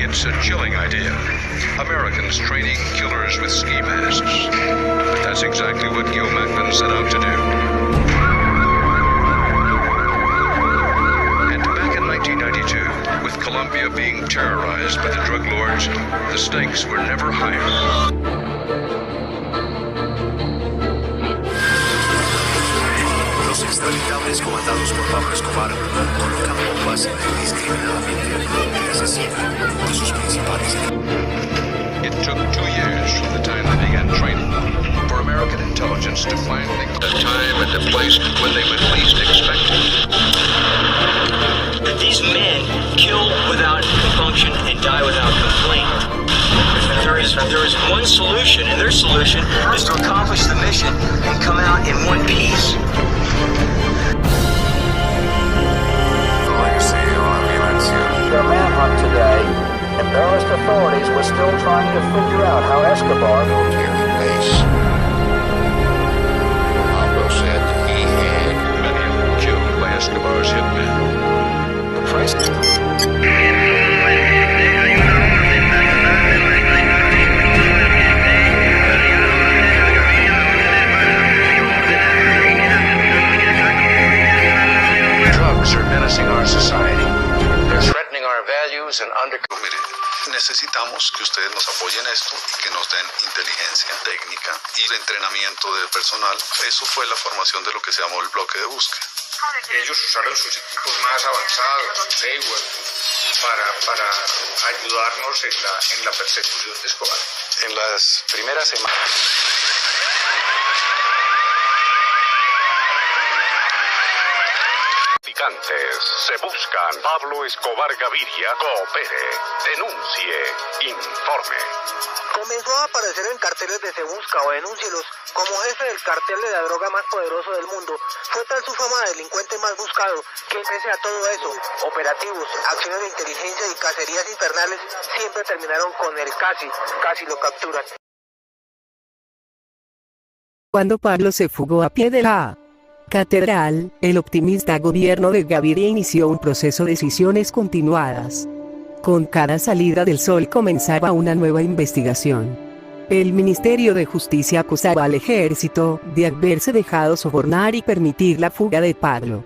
It's a chilling idea. Americans training killers with ski masks. But that's exactly what Gil Macklin set out to do. And back in 1992, with Colombia being terrorized by the drug lords, the stakes were never higher. Los extraditables comandados por Pablo Escobar colocan bombas en la indiscriminadamente y asesinan a sus principales. It took 2 years from the time they began training for American intelligence to finally the time and the place when they would least expect it. These men kill without compunction and die without complaint. There is one solution, and their solution is to accomplish the mission and come out in one piece. Their manhunt today, embarrassed authorities were still trying to figure out how Escobar Pablo said he had many of them killed by Escobar's hitmen. The price. Drugs are menacing our society. They're threatening our values and Necesitamos que ustedes nos apoyen esto y que nos den inteligencia técnica y el entrenamiento del personal. Eso fue la formación de lo que se llamó el bloque de búsqueda. Ellos usaron sus equipos más avanzados, sus Hayward, para ayudarnos en la persecución de Escobar. En las primeras semanas. Se buscan. Pablo Escobar Gaviria coopere, denuncie, informe. Comenzó a aparecer en carteles de Se Busca o Denúncielos como jefe del cartel de la droga más poderoso del mundo. Fue tal su fama de delincuente más buscado que pese a todo eso, operativos, acciones de inteligencia y cacerías infernales siempre terminaron con el casi lo capturan. Cuando Pablo se fugó a pie de la catedral, el optimista gobierno de Gaviria inició un proceso de decisiones continuadas. Con cada salida del sol comenzaba una nueva investigación. El Ministerio de Justicia acusaba al ejército de haberse dejado sobornar y permitir la fuga de Pablo.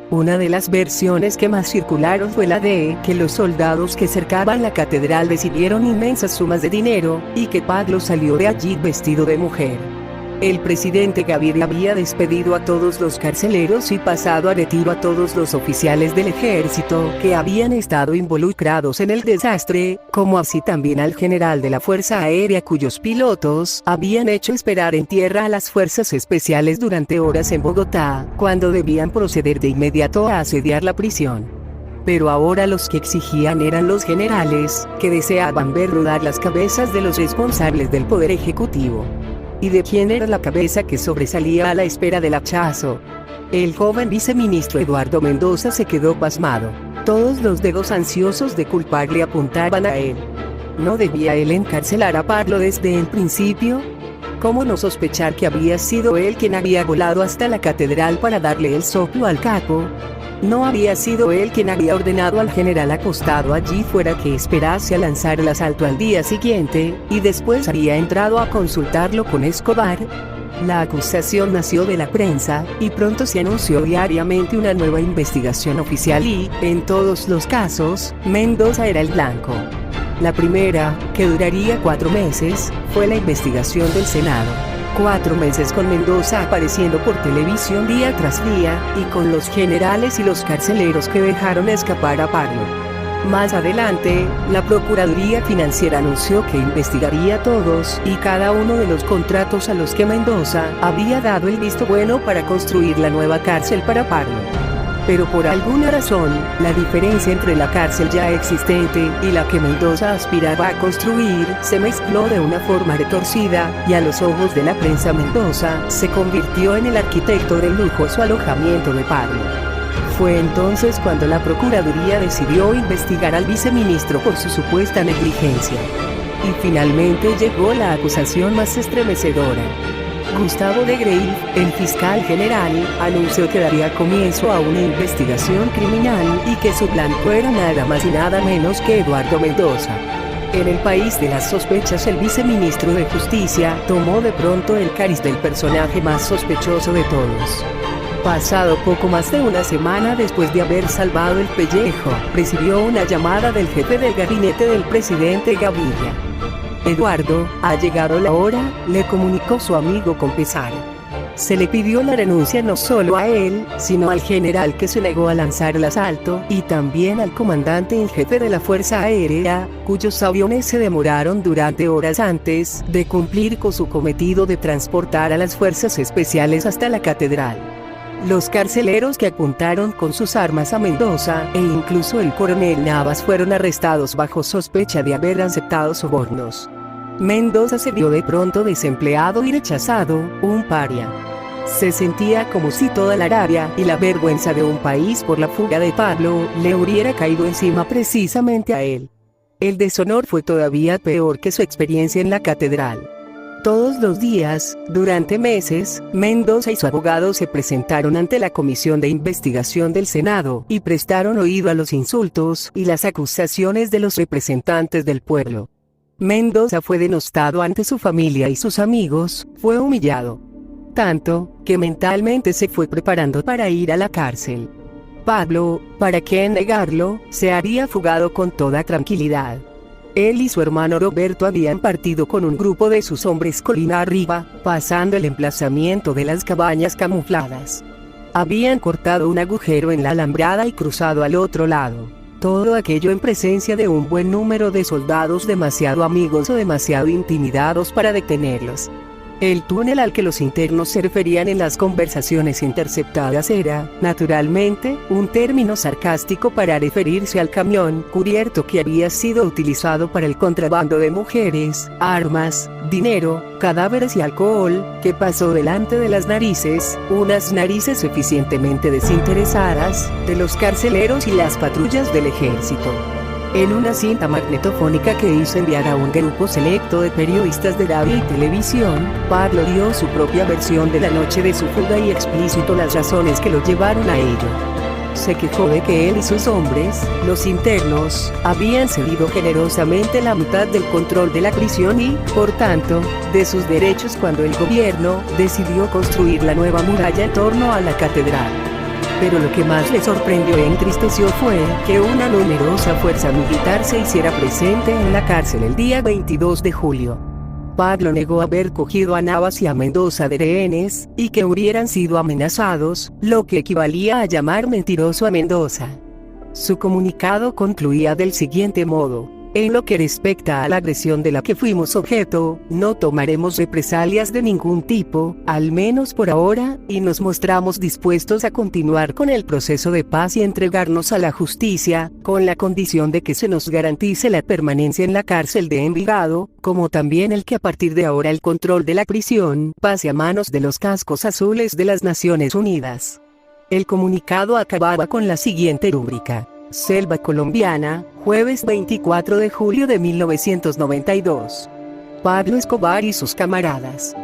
Una de las versiones que más circularon fue la de que los soldados que cercaban la catedral recibieron inmensas sumas de dinero, y que Pablo salió de allí vestido de mujer. El presidente Gaviria había despedido a todos los carceleros y pasado a retiro a todos los oficiales del ejército que habían estado involucrados en el desastre, como así también al general de la Fuerza Aérea cuyos pilotos habían hecho esperar en tierra a las fuerzas especiales durante horas en Bogotá, cuando debían proceder de inmediato a asediar la prisión. Pero ahora los que exigían eran los generales, que deseaban ver rodar las cabezas de los responsables del poder ejecutivo. ¿Y de quién era la cabeza que sobresalía a la espera del hachazo? El joven viceministro Eduardo Mendoza se quedó pasmado. Todos los dedos ansiosos de culparle apuntaban a él. ¿No debía él encarcelar a Pablo desde el principio? ¿Cómo no sospechar que había sido él quien había volado hasta la catedral para darle el soplo al capo? ¿No había sido él quien había ordenado al general acostado allí fuera que esperase a lanzar el asalto al día siguiente, y después había entrado a consultarlo con Escobar? La acusación nació de la prensa, y pronto se anunció diariamente una nueva investigación oficial y, en todos los casos, Mendoza era el blanco. La primera, que duraría 4 meses, fue la investigación del Senado. 4 meses con Mendoza apareciendo por televisión día tras día, y con los generales y los carceleros que dejaron escapar a Pablo. Más adelante, la Procuraduría Financiera anunció que investigaría todos y cada uno de los contratos a los que Mendoza había dado el visto bueno para construir la nueva cárcel para Pablo. Pero por alguna razón, la diferencia entre la cárcel ya existente y la que Mendoza aspiraba a construir se mezcló de una forma retorcida, y a los ojos de la prensa Mendoza se convirtió en el arquitecto del lujoso alojamiento de Pablo. Fue entonces cuando la Procuraduría decidió investigar al viceministro por su supuesta negligencia. Y finalmente llegó la acusación más estremecedora. Gustavo de Grey, el fiscal general, anunció que daría comienzo a una investigación criminal y que su blanco era nada más y nada menos que Eduardo Mendoza. En el país de las sospechas, el viceministro de Justicia tomó de pronto el cariz del personaje más sospechoso de todos. Pasado poco más de una semana después de haber salvado el pellejo, recibió una llamada del jefe del gabinete del presidente Gaviria. Eduardo, ha llegado la hora, le comunicó su amigo con pesar. Se le pidió la renuncia no solo a él, sino al general que se negó a lanzar el asalto, y también al comandante en jefe de la Fuerza Aérea, cuyos aviones se demoraron durante horas antes de cumplir con su cometido de transportar a las fuerzas especiales hasta la catedral. Los carceleros que apuntaron con sus armas a Mendoza, e incluso el coronel Navas, fueron arrestados bajo sospecha de haber aceptado sobornos. Mendoza se vio de pronto desempleado y rechazado, un paria. Se sentía como si toda la rabia y la vergüenza de un país por la fuga de Pablo le hubiera caído encima precisamente a él. El deshonor fue todavía peor que su experiencia en la catedral. Todos los días, durante meses, Mendoza y su abogado se presentaron ante la Comisión de Investigación del Senado y prestaron oído a los insultos y las acusaciones de los representantes del pueblo. Mendoza fue denostado ante su familia y sus amigos, fue humillado. Tanto, que mentalmente se fue preparando para ir a la cárcel. Pablo, ¿para qué negarlo?, se había fugado con toda tranquilidad. Él y su hermano Roberto habían partido con un grupo de sus hombres colina arriba, pasando el emplazamiento de las cabañas camufladas. Habían cortado un agujero en la alambrada y cruzado al otro lado. Todo aquello en presencia de un buen número de soldados demasiado amigos o demasiado intimidados para detenerlos. El túnel al que los internos se referían en las conversaciones interceptadas era, naturalmente, un término sarcástico para referirse al camión cubierto que había sido utilizado para el contrabando de mujeres, armas, dinero, cadáveres y alcohol, que pasó delante de las narices, unas narices eficientemente desinteresadas, de los carceleros y las patrullas del ejército. En una cinta magnetofónica que hizo enviar a un grupo selecto de periodistas de radio y televisión, Pablo dio su propia versión de la noche de su fuga y explícito las razones que lo llevaron a ello. Se quejó de que él y sus hombres, los internos, habían cedido generosamente la mitad del control de la prisión y, por tanto, de sus derechos cuando el gobierno decidió construir la nueva muralla en torno a la catedral. Pero lo que más le sorprendió e entristeció fue que una numerosa fuerza militar se hiciera presente en la cárcel el día 22 de julio. Pablo negó haber cogido a Navas y a Mendoza de rehenes, y que hubieran sido amenazados, lo que equivalía a llamar mentiroso a Mendoza. Su comunicado concluía del siguiente modo: en lo que respecta a la agresión de la que fuimos objeto, no tomaremos represalias de ningún tipo, al menos por ahora, y nos mostramos dispuestos a continuar con el proceso de paz y entregarnos a la justicia, con la condición de que se nos garantice la permanencia en la cárcel de Envigado, como también el que a partir de ahora el control de la prisión pase a manos de los cascos azules de las Naciones Unidas. El comunicado acababa con la siguiente rúbrica: Selva colombiana, jueves 24 de julio de 1992. Pablo Escobar y sus camaradas.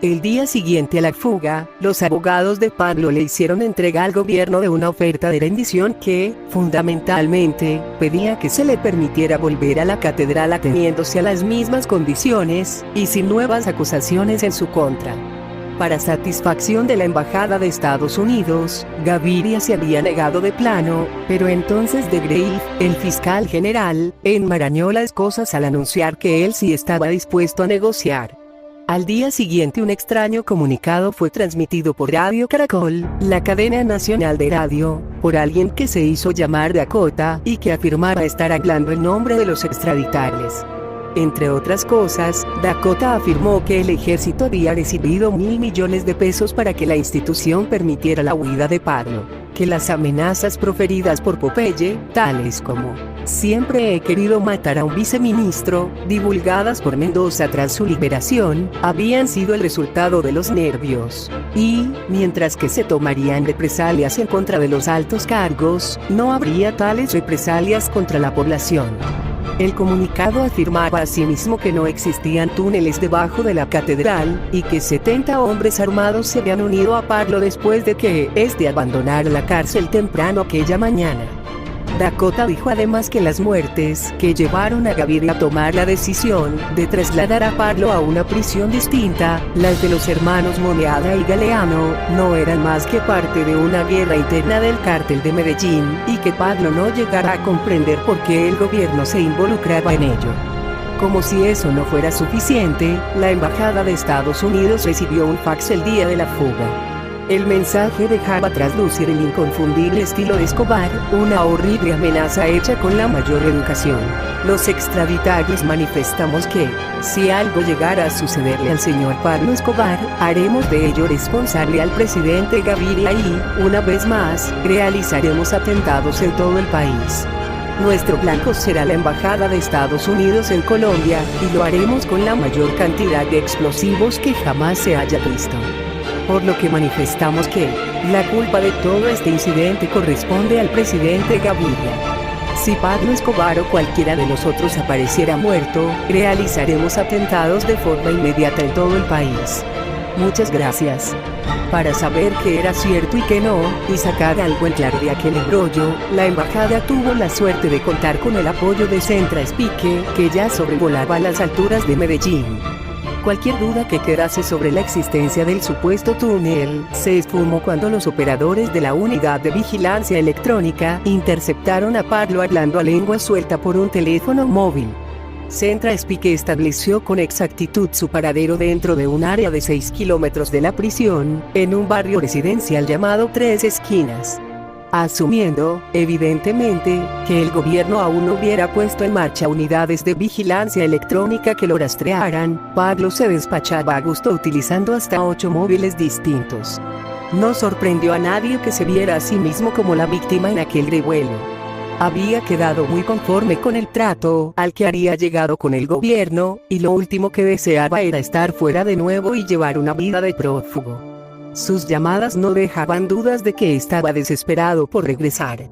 El día siguiente a la fuga, los abogados de Pablo le hicieron entrega al gobierno de una oferta de rendición que, fundamentalmente, pedía que se le permitiera volver a la catedral ateniéndose a las mismas condiciones, y sin nuevas acusaciones en su contra. Para satisfacción de la Embajada de Estados Unidos, Gaviria se había negado de plano, pero entonces de Grey, el fiscal general, enmarañó las cosas al anunciar que él sí estaba dispuesto a negociar. Al día siguiente un extraño comunicado fue transmitido por Radio Caracol, la cadena nacional de radio, por alguien que se hizo llamar Dakota y que afirmaba estar hablando en nombre de los extraditables. Entre otras cosas, Dakota afirmó que el ejército había recibido $1.000 millones de pesos para que la institución permitiera la huida de Pablo, que las amenazas proferidas por Popeye, tales como "siempre he querido matar a un viceministro", divulgadas por Mendoza tras su liberación, habían sido el resultado de los nervios. Y, mientras que se tomarían represalias en contra de los altos cargos, no habría tales represalias contra la población. El comunicado afirmaba asimismo que no existían túneles debajo de la catedral, y que 70 hombres armados se habían unido a Pablo después de que éste abandonara la cárcel temprano aquella mañana. Dakota dijo además que las muertes que llevaron a Gaviria a tomar la decisión de trasladar a Pablo a una prisión distinta, las de los hermanos Moneada y Galeano, no eran más que parte de una guerra interna del cártel de Medellín, y que Pablo no llegara a comprender por qué el gobierno se involucraba en ello. Como si eso no fuera suficiente, la Embajada de Estados Unidos recibió un fax el día de la fuga. El mensaje dejaba traslucir el inconfundible estilo de Escobar, una horrible amenaza hecha con la mayor educación. Los extraditados manifestamos que, si algo llegara a sucederle al señor Pablo Escobar, haremos de ello responsable al presidente Gaviria y, una vez más, realizaremos atentados en todo el país. Nuestro blanco será la Embajada de Estados Unidos en Colombia, y lo haremos con la mayor cantidad de explosivos que jamás se haya visto. Por lo que manifestamos que, la culpa de todo este incidente corresponde al presidente Gaviria. Si Pablo Escobar o cualquiera de nosotros apareciera muerto, realizaremos atentados de forma inmediata en todo el país. Muchas gracias. Para saber qué era cierto y qué no, y sacar algo en claro de aquel embrollo, la embajada tuvo la suerte de contar con el apoyo de Centra Espique, que ya sobrevolaba las alturas de Medellín. Cualquier duda que quedase sobre la existencia del supuesto túnel se esfumó cuando los operadores de la unidad de vigilancia electrónica interceptaron a Pablo hablando a lengua suelta por un teléfono móvil. Centra Espique estableció con exactitud su paradero dentro de un área de 6 kilómetros de la prisión, en un barrio residencial llamado Tres Esquinas. Asumiendo, evidentemente, que el gobierno aún no hubiera puesto en marcha unidades de vigilancia electrónica que lo rastrearan, Pablo se despachaba a gusto utilizando hasta 8 móviles distintos. No sorprendió a nadie que se viera a sí mismo como la víctima en aquel revuelo. Había quedado muy conforme con el trato al que había llegado con el gobierno, y lo último que deseaba era estar fuera de nuevo y llevar una vida de prófugo. Sus llamadas no dejaban dudas de que estaba desesperado por regresar.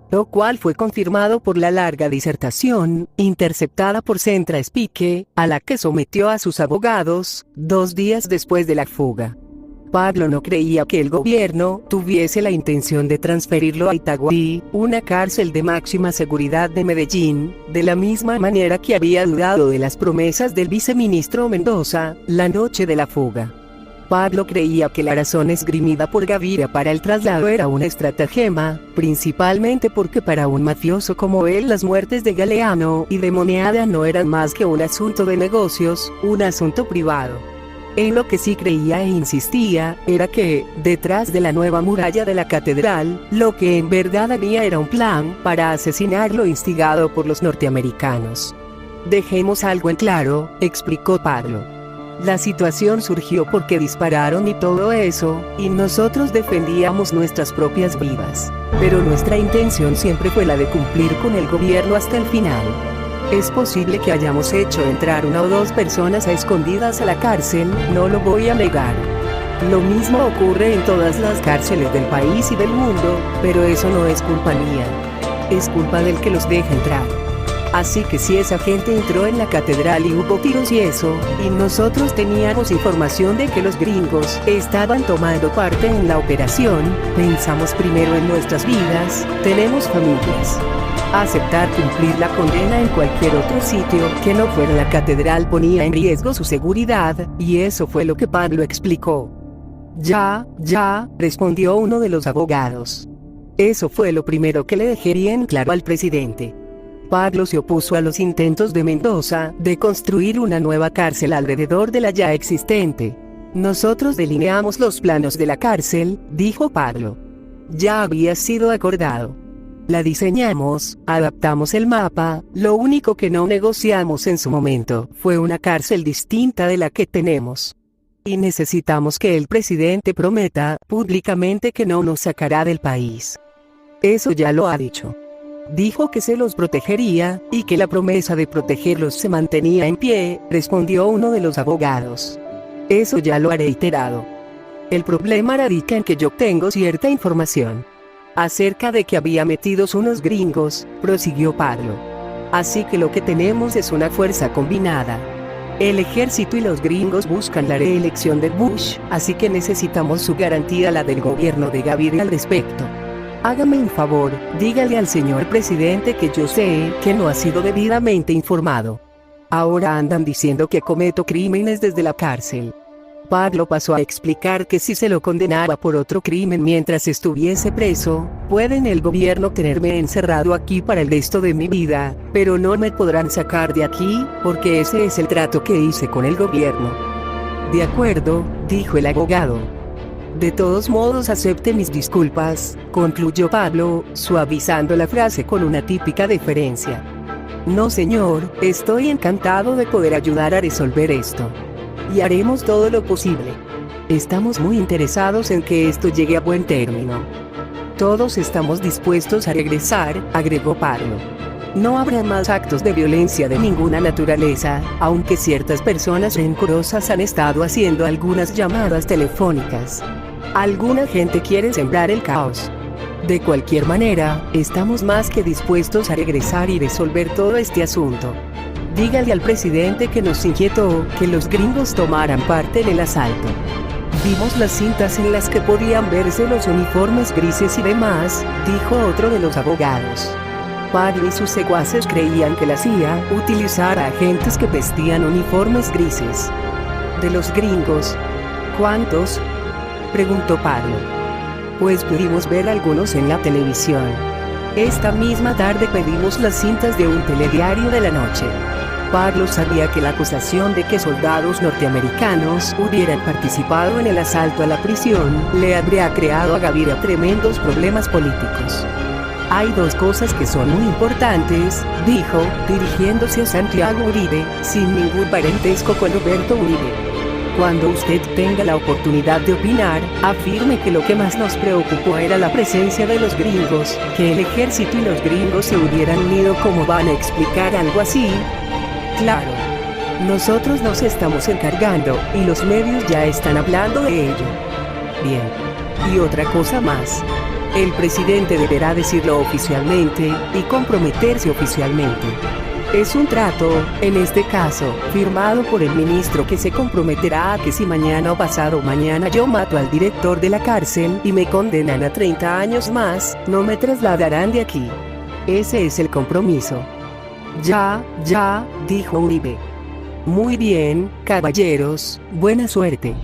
Lo cual fue confirmado por la larga disertación, interceptada por Centra Espique, a la que sometió a sus abogados, 2 días después de la fuga. Pablo no creía que el gobierno tuviese la intención de transferirlo a Itagüí, una cárcel de máxima seguridad de Medellín, de la misma manera que había dudado de las promesas del viceministro Mendoza, la noche de la fuga. Pablo creía que la razón esgrimida por Gaviria para el traslado era una estratagema, principalmente porque para un mafioso como él las muertes de Galeano y de Moneada no eran más que un asunto de negocios, un asunto privado. En lo que sí creía e insistía, era que, detrás de la nueva muralla de la catedral, lo que en verdad había era un plan para asesinarlo instigado por los norteamericanos. Dejemos algo en claro, explicó Pablo. La situación surgió porque dispararon y todo eso, y nosotros defendíamos nuestras propias vidas. Pero nuestra intención siempre fue la de cumplir con el gobierno hasta el final. Es posible que hayamos hecho entrar 1 o 2 personas a escondidas a la cárcel, no lo voy a negar. Lo mismo ocurre en todas las cárceles del país y del mundo, pero eso no es culpa mía. Es culpa del que los deja entrar. Así que si esa gente entró en la catedral y hubo tiros y eso, y nosotros teníamos información de que los gringos estaban tomando parte en la operación, pensamos primero en nuestras vidas, tenemos familias. Aceptar cumplir la condena en cualquier otro sitio que no fuera la catedral ponía en riesgo su seguridad, y eso fue lo que Pablo explicó. Ya, respondió uno de los abogados. Eso fue lo primero que le dejé bien claro al presidente. Pablo se opuso a los intentos de Mendoza de construir una nueva cárcel alrededor de la ya existente. Nosotros delineamos los planos de la cárcel, dijo Pablo. Ya había sido acordado. La diseñamos, adaptamos el mapa, lo único que no negociamos en su momento fue una cárcel distinta de la que tenemos. Y necesitamos que el presidente prometa públicamente que no nos sacará del país. Eso ya lo ha dicho. Dijo que se los protegería, y que la promesa de protegerlos se mantenía en pie, respondió uno de los abogados. Eso ya lo ha reiterado. El problema radica en que yo tengo cierta información acerca de que había metidos unos gringos, prosiguió Pablo. Así que lo que tenemos es una fuerza combinada. El ejército y los gringos buscan la reelección de Bush, así que necesitamos su garantía, la del gobierno de Gaviria al respecto. Hágame un favor, dígale al señor presidente que yo sé que no ha sido debidamente informado. Ahora andan diciendo que cometo crímenes desde la cárcel. Pablo pasó a explicar que si se lo condenaba por otro crimen mientras estuviese preso, pueden el gobierno tenerme encerrado aquí para el resto de mi vida, pero no me podrán sacar de aquí, porque ese es el trato que hice con el gobierno. De acuerdo, dijo el abogado. De todos modos acepte mis disculpas, concluyó Pablo, suavizando la frase con una típica deferencia. No señor, estoy encantado de poder ayudar a resolver esto. Y haremos todo lo posible. Estamos muy interesados en que esto llegue a buen término. Todos estamos dispuestos a regresar, agregó Pablo. No habrá más actos de violencia de ninguna naturaleza, aunque ciertas personas rencorosas han estado haciendo algunas llamadas telefónicas. Alguna gente quiere sembrar el caos. De cualquier manera, estamos más que dispuestos a regresar y resolver todo este asunto. Dígale al presidente que nos inquietó que los gringos tomaran parte en el asalto. Vimos las cintas en las que podían verse los uniformes grises y demás, dijo otro de los abogados. Pablo y sus secuaces creían que la CIA utilizara agentes que vestían uniformes grises. ¿De los gringos? ¿Cuántos?, preguntó Pablo. Pues pudimos ver algunos en la televisión. Esta misma tarde pedimos las cintas de un telediario de la noche. Pablo sabía que la acusación de que soldados norteamericanos hubieran participado en el asalto a la prisión le habría creado a Gaviria tremendos problemas políticos. Hay dos cosas que son muy importantes, dijo, dirigiéndose a Santiago Uribe, sin ningún parentesco con Roberto Uribe. Cuando usted tenga la oportunidad de opinar, afirme que lo que más nos preocupó era la presencia de los gringos, que el ejército y los gringos se hubieran unido. ¿Cómo van a explicar algo así? Claro. Nosotros nos estamos encargando, y los medios ya están hablando de ello. Bien. Y otra cosa más. El presidente deberá decirlo oficialmente, y comprometerse oficialmente. Es un trato, en este caso, firmado por el ministro que se comprometerá a que si mañana o pasado mañana yo mato al director de la cárcel y me condenan a 30 años más, no me trasladarán de aquí. Ese es el compromiso. Ya, dijo Uribe. Muy bien, caballeros, buena suerte.